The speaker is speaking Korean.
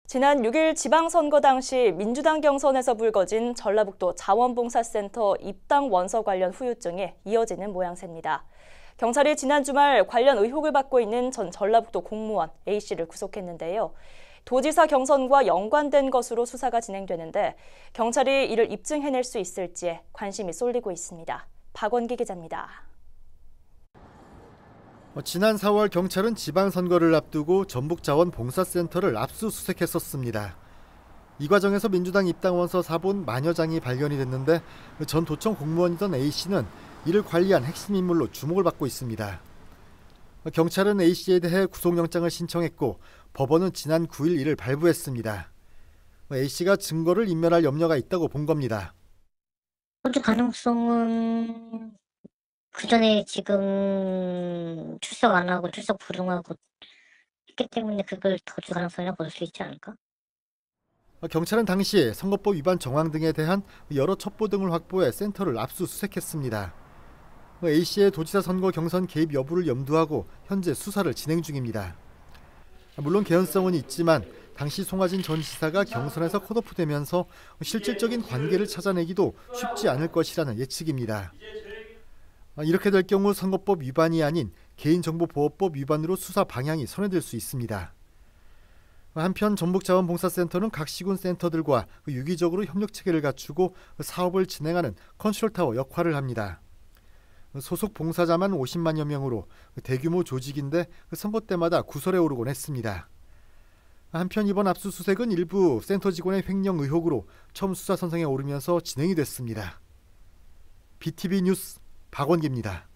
지난 6일 지방선거 당시 민주당 경선에서 불거진 전라북도 자원봉사센터 입당 원서 관련 후유증이 이어지는 모양새입니다. 경찰이 지난 주말 관련 의혹을 받고 있는 전 전라북도 공무원 A씨를 구속했는데요. 도지사 경선과 연관된 것으로 수사가 진행되는데 경찰이 이를 입증해낼 수 있을지 관심이 쏠리고 있습니다. 박원기 기자입니다. 지난 4월 경찰은 지방선거를 앞두고 전북자원봉사센터를 압수수색했었습니다. 이 과정에서 민주당 입당원서 사본 만여 장이 발견이 됐는데 전 도청 공무원이던 A씨는 이를 관리한 핵심 인물로 주목을 받고 있습니다. 경찰은 A씨에 대해 구속영장을 신청했고 법원은 지난 9일 이를 발부했습니다. A씨가 증거를 인멸할 염려가 있다고 본 겁니다. 호주 가능성은 그전에 지금 출석 안 하고 출석 불응하고 했기 때문에 그걸 더 줄 가능성이라고 볼 수 있지 않을까? 경찰은 당시 선거법 위반 정황 등에 대한 여러 첩보 등을 확보해 센터를 압수수색했습니다. A씨의 도지사 선거 경선 개입 여부를 염두하고 현재 수사를 진행 중입니다. 물론 개연성은 있지만 당시 송하진 전 지사가 경선에서 컷오프되면서 실질적인 관계를 찾아내기도 쉽지 않을 것이라는 예측입니다. 이렇게 될 경우 선거법 위반이 아닌 개인정보보호법 위반으로 수사 방향이 선회될 수 있습니다. 한편 전북자원봉사센터는 각 시군 센터들과 유기적으로 협력체계를 갖추고 사업을 진행하는 컨트롤타워 역할을 합니다. 소속 봉사자만 50만여 명으로 대규모 조직인데 선거 때마다 구설에 오르곤 했습니다. 한편 이번 압수수색은 일부 센터 직원의 횡령 의혹으로 처음 수사 선상에 오르면서 진행이 됐습니다. BTV 뉴스 박원기입니다.